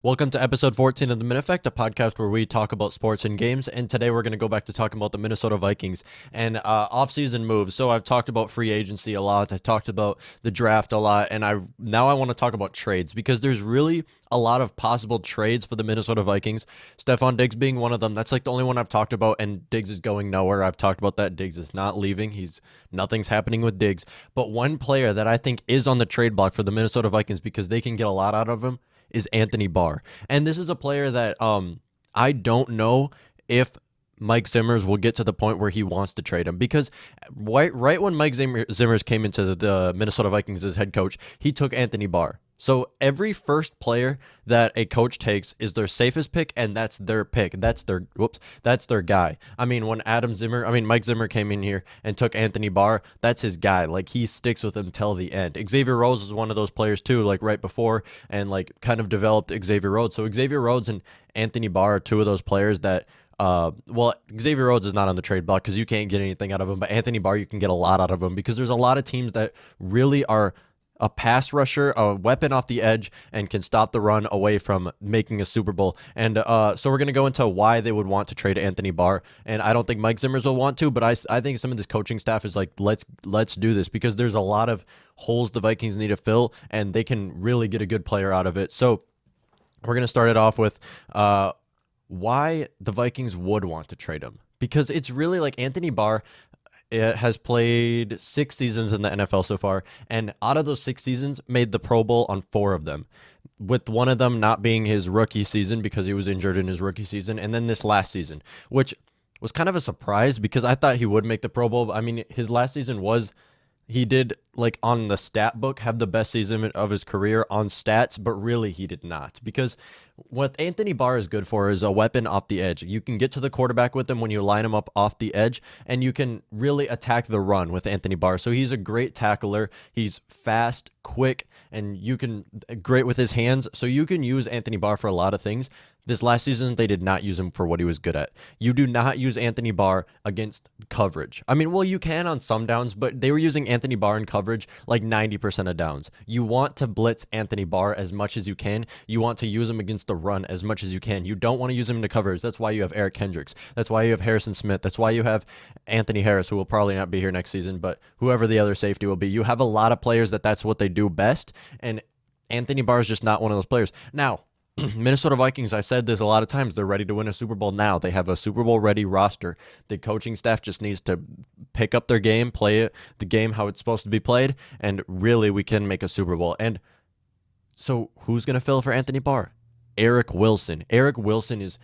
Welcome to episode 14 of The Minute Effect, a podcast where we talk about sports and games. And today we're going to go back to talking about the Minnesota Vikings and off-season moves. So I've talked about free agency a lot. I talked about the draft a lot. And now I want to talk about trades because there's really a lot of possible trades for the Minnesota Vikings. Stephon Diggs being one of them. That's like the only one I've talked about. And Diggs is going nowhere. I've talked about that. Diggs is not leaving. Nothing's happening with Diggs. But one player that I think is on the trade block for the Minnesota Vikings because they can get a lot out of him is Anthony Barr. And this is a player that I don't know if Mike Zimmer's will get to the point where he wants to trade him because right when Mike Zimmer's came into the Minnesota Vikings as head coach, he took Anthony Barr. So every first player that a coach takes is their safest pick, and that's their pick. That's their guy. I mean, when Mike Zimmer came in here and took Anthony Barr, that's his guy. Like, he sticks with him till the end. Xavier Rhodes is one of those players too, like right before, and like kind of developed Xavier Rhodes. So Xavier Rhodes and Anthony Barr are two of those players that Xavier Rhodes is not on the trade block because you can't get anything out of him, but Anthony Barr, you can get a lot out of him because there's a lot of teams that really are a pass rusher, a weapon off the edge, and can stop the run away from making a Super Bowl. And so we're going to go into why they would want to trade Anthony Barr. And I don't think Mike Zimmer's will want to, but I think some of this coaching staff is like, let's do this because there's a lot of holes the Vikings need to fill, and they can really get a good player out of it. So we're going to start it off with why the Vikings would want to trade him. Because it's really like Anthony Barr has played 6 seasons in the NFL so far, and out of those 6 seasons, made the Pro Bowl on 4 of them, with one of them not being his rookie season because he was injured in his rookie season, and then this last season, which was kind of a surprise because I thought he would make the Pro Bowl. I mean, his last season he did, like, on the stat book, have the best season of his career on stats, but really he did not. Because what Anthony Barr is good for is a weapon off the edge. You can get to the quarterback with him when you line him up off the edge, and you can really attack the run with Anthony Barr. So he's a great tackler. He's fast, quick, and great with his hands. So you can use Anthony Barr for a lot of things. This last season, they did not use him for what he was good at. You do not use Anthony Barr against coverage. I mean, well, you can on some downs, but they were using Anthony Barr in coverage like 90% of downs. You want to blitz Anthony Barr as much as you can. You want to use him against the run as much as you can. You don't want to use him into coverage. That's why you have Eric Kendricks. That's why you have Harrison Smith. That's why you have Anthony Harris, who will probably not be here next season, but whoever the other safety will be. You have a lot of players that's what they do best, and Anthony Barr is just not one of those players. Now, Minnesota Vikings, I said this a lot of times, they're ready to win a Super Bowl now. They have a Super Bowl ready roster. The coaching staff just needs to pick up their game, the game how it's supposed to be played, and really we can make a Super Bowl. And so who's going to fill for Anthony Barr? Eric Wilson. Eric Wilson is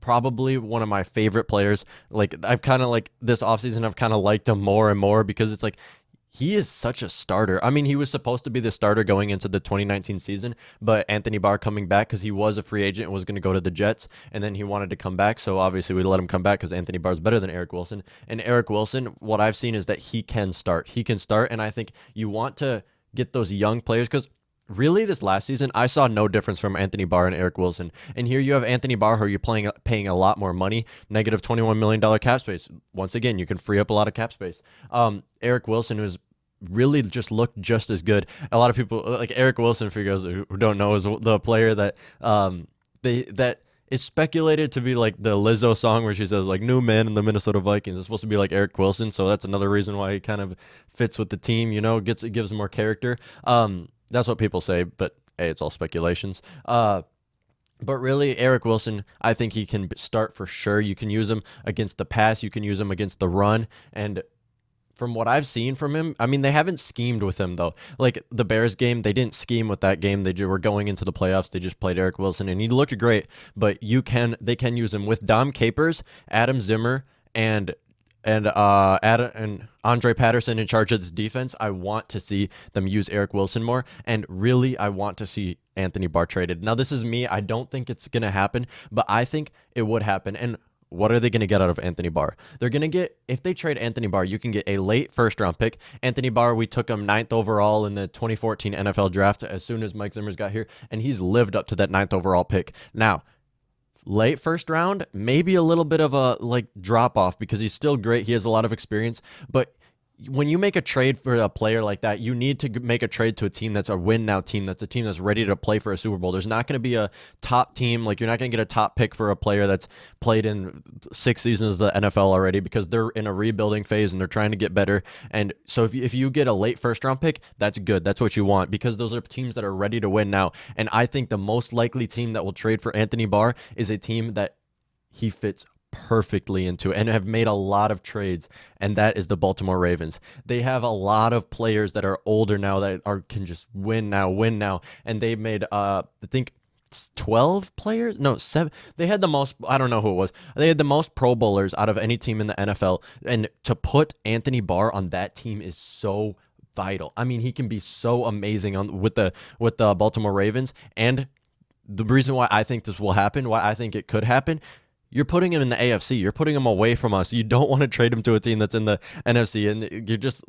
probably one of my favorite players. Like, I've kind of like this offseason, I've kind of liked him more and more because it's like, he is such a starter. I mean, he was supposed to be the starter going into the 2019 season, but Anthony Barr coming back because he was a free agent and was going to go to the Jets, and then he wanted to come back, so obviously we let him come back because Anthony Barr is better than Eric Wilson. And Eric Wilson, what I've seen is that he can start. He can start, and I think you want to get those young players because really, this last season, I saw no difference from Anthony Barr and Eric Wilson. And here you have Anthony Barr, who you're paying a lot more money, negative $21 million cap space. Once again, you can free up a lot of cap space. Eric Wilson, who's really just looked just as good. A lot of people, like Eric Wilson, for those who don't know, is the player that that is speculated to be like the Lizzo song where she says like "new man in the Minnesota Vikings." It's supposed to be like Eric Wilson, so that's another reason why he kind of fits with the team. It gives more character. That's what people say, but hey, it's all speculations. But really, Eric Wilson, I think he can start for sure. You can use him against the pass. You can use him against the run. And from what I've seen from him, I mean, they haven't schemed with him, though. Like, the Bears game, they didn't scheme with that game. They were going into the playoffs. They just played Eric Wilson, and he looked great. But they can use him with Dom Capers, Adam Zimmer, and Andre Patterson in charge of this defense. I want to see them use Eric Wilson more, and really I want to see Anthony Barr traded. Now, this is me. I don't think it's going to happen, but I think it would happen. And what are they going to get out of Anthony Barr? They're going to get, if they trade Anthony Barr, you can get a late first-round pick. Anthony Barr, we took him 9th overall in the 2014 NFL draft as soon as Mike Zimmer's got here, and he's lived up to that 9th overall pick. Now, late first round, maybe a little bit of a drop off because he's still great. He has a lot of experience, but when you make a trade for a player like that, you need to make a trade to a team that's a win now team, that's a team that's ready to play for a Super Bowl. There's not going to be a top team. Like, you're not going to get a top pick for a player that's played in 6 seasons of the NFL already, because they're in a rebuilding phase and they're trying to get better. And so if you get a late first round pick, that's good. That's what you want, because those are teams that are ready to win now. And I think the most likely team that will trade for Anthony Barr is a team that he fits perfectly into and have made a lot of trades, and that is the Baltimore Ravens. They have a lot of players that are older now that can just win now, and they made I think 12 players, no, 7. They had the most, I don't know who it was. They had the most Pro Bowlers out of any team in the NFL, and to put Anthony Barr on that team is so vital. I mean, he can be so amazing with the Baltimore Ravens. And the reason why I think this will happen, why I think it could happen, you're putting him in the AFC. You're putting him away from us. You don't want to trade him to a team that's in the NFC, and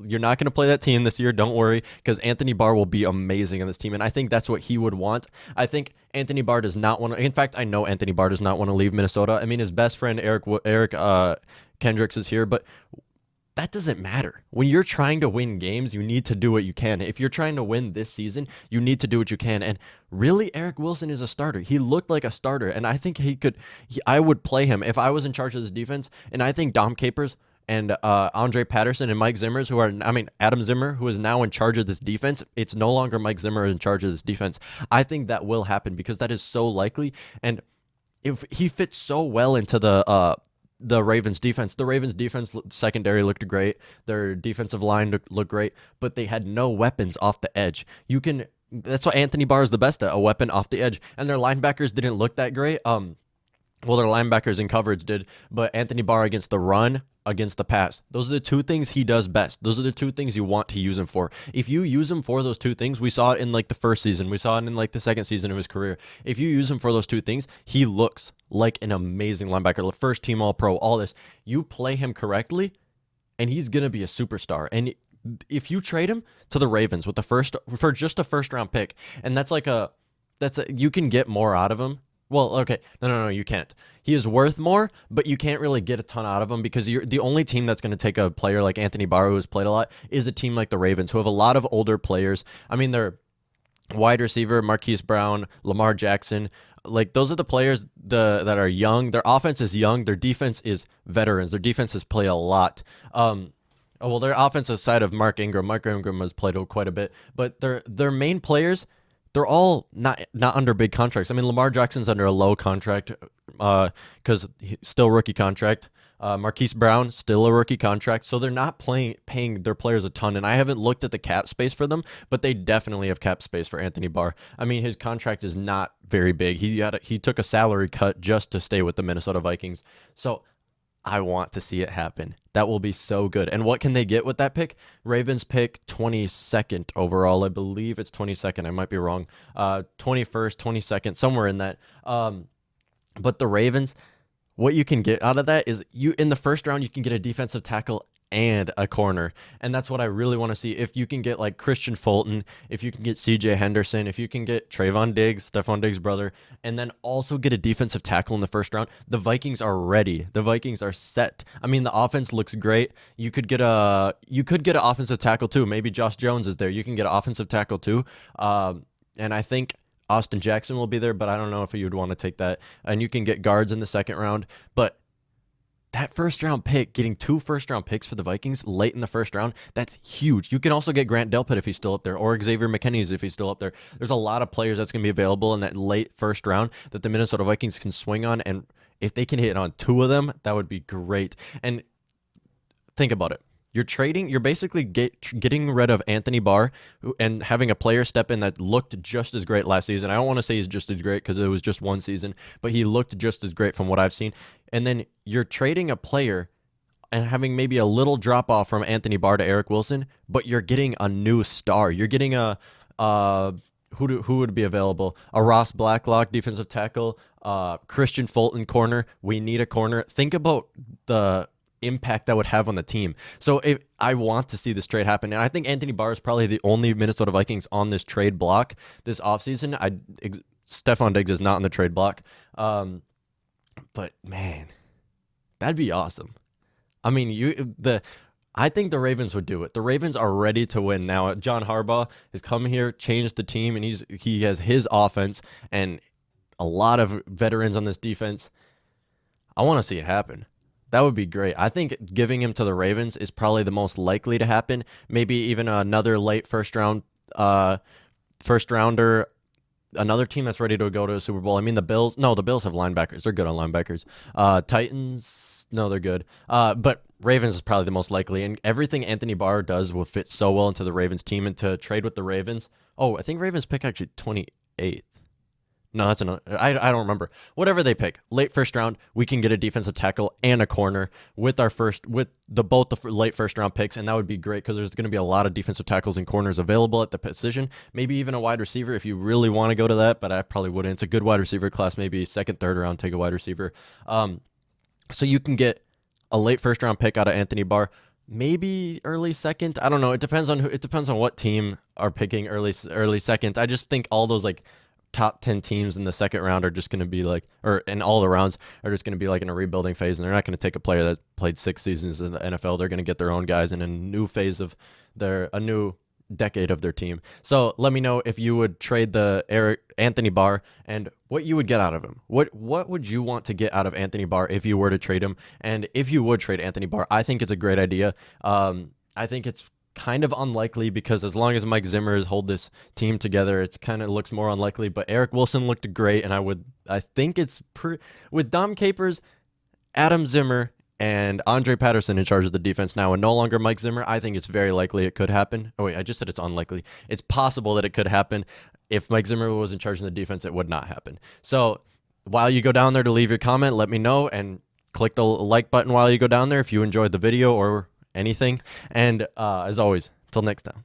you're not going to play that team this year. Don't worry, because Anthony Barr will be amazing on this team, and I think that's what he would want. I think Anthony Barr does not want to. In fact, I know Anthony Barr does not want to leave Minnesota. I mean, his best friend Eric Kendricks is here, but that doesn't matter. When you're trying to win games, you need to do what you can. If you're trying to win this season, you need to do what you can. And really, Eric Wilson is a starter. He looked like a starter, and I think I would play him if I was in charge of this defense. And I think Dom Capers and Andre Patterson and Mike Zimmers, Adam Zimmer, who is now in charge of this defense. It's no longer Mike Zimmer in charge of this defense. I think that will happen, because that is so likely. And if he fits so well into the Ravens defense. The Ravens defense secondary looked great. Their defensive line looked great, but they had no weapons off the edge. That's what Anthony Barr is the best at, a weapon off the edge. And their linebackers didn't look that great. Well, their linebackers in coverage did, but Anthony Barr against the run, against the pass, those are the two things he does best. Those are the two things you want to use him for. If you use him for those two things, we saw it in like the first season, we saw it in like the second season of his career. If you use him for those two things, he looks like an amazing linebacker, first team All-Pro, all this. You play him correctly, and he's going to be a superstar. And if you trade him to the Ravens for just a first round pick, and you can get more out of him. Well, okay. No, you can't. He is worth more, but you can't really get a ton out of him, because the only team that's going to take a player like Anthony Barr, who has played a lot, is a team like the Ravens, who have a lot of older players. I mean, they're wide receiver, Marquise Brown, Lamar Jackson. Like, those are the players that are young. Their offense is young. Their defense is veterans. Their defenses play a lot. Well, their offensive side of Mark Ingram has played quite a bit, but their main players, they're all not under big contracts. I mean, Lamar Jackson's under a low contract because still rookie contract. Marquise Brown, still a rookie contract. So they're not paying their players a ton. And I haven't looked at the cap space for them, but they definitely have cap space for Anthony Barr. I mean, his contract is not very big. He took a salary cut just to stay with the Minnesota Vikings. So I want to see it happen. That will be so good. And what can they get with that pick? Ravens pick 22nd overall. I believe it's 22nd. I might be wrong. 21st, 22nd, somewhere in that. But the Ravens, what you can get out of that is in the first round, you can get a defensive tackle and a corner. And that's what I really want to see. If you can get like Christian Fulton, if you can get CJ Henderson, if you can get Trayvon Diggs, Stephon Diggs' brother, and then also get a defensive tackle in the first round, the Vikings are ready. The Vikings are set. I mean, the offense looks great. You could get an offensive tackle too. Maybe Josh Jones is there. You can get an offensive tackle too. And I think Austin Jackson will be there, but I don't know if you would want to take that. And you can get guards in the second round, but that first round pick, getting 2 first round picks for the Vikings late in the first round, that's huge. You can also get Grant Delpit if he's still up there, or Xavier McKinney if he's still up there. There's a lot of players that's going to be available in that late first round that the Minnesota Vikings can swing on, and if they can hit on 2 of them, that would be great. And think about it. You're basically getting rid of Anthony Barr and having a player step in that looked just as great last season. I don't want to say he's just as great because it was just one season, but he looked just as great from what I've seen. And then you're trading a player and having maybe a little drop off from Anthony Barr to Eric Wilson, but you're getting a new star. You're getting who would be available? A Ross Blacklock, defensive tackle, Christian Fulton, corner. We need a corner. Think about the impact that would have on the team. So I want to see this trade happen, and I think Anthony Barr is probably the only Minnesota Vikings on this trade block this offseason. Stephon Diggs is not on the trade block, but man, that'd be awesome. I mean, I think the Ravens would do it. The Ravens are ready to win now. John Harbaugh has come here, changed the team, and he has his offense and a lot of veterans on this defense. I want to see it happen. That would be great. I think giving him to the Ravens is probably the most likely to happen. Maybe even another late first rounder, another team that's ready to go to a Super Bowl. I mean, the Bills. No, the Bills have linebackers. They're good on linebackers. Titans. No, they're good. But Ravens is probably the most likely. And everything Anthony Barr does will fit so well into the Ravens team. And to trade with the Ravens. Oh, I think Ravens pick actually 28th. No, that's another. I don't remember. Whatever they pick, late first round, we can get a defensive tackle and a corner with both the late first round picks, and that would be great because there's going to be a lot of defensive tackles and corners available at the position. Maybe even a wide receiver if you really want to go to that, but I probably wouldn't. It's a good wide receiver class. Maybe second, third round, take a wide receiver. So you can get a late first round pick out of Anthony Barr. Maybe early second. I don't know. It depends on who. It depends on what team are picking early second. I just think all those like top 10 teams in the second round are just going to be like, or in all the rounds are just going to be like in a rebuilding phase, and they're not going to take a player that played 6 seasons in the NFL. They're going to get their own guys in a new phase of a new decade of their team. So let me know if you would trade the Anthony Barr and what you would get out of him. What would you want to get out of Anthony Barr if you were to trade him? And if you would trade Anthony Barr, I think it's a great idea. I think it's kind of unlikely because as long as Mike Zimmer has hold this team together, it's kind of looks more unlikely. But Eric Wilson looked great, and I think it's with Dom Capers, Adam Zimmer, and Andre Patterson in charge of the defense now, and no longer Mike Zimmer. I think it's very likely it could happen. Oh wait, I just said it's unlikely. It's possible that it could happen. If Mike Zimmer was in charge of the defense, it would not happen. So while you go down there to leave your comment, let me know and click the like button while you go down there if you enjoyed the video or anything. And as always, till next time.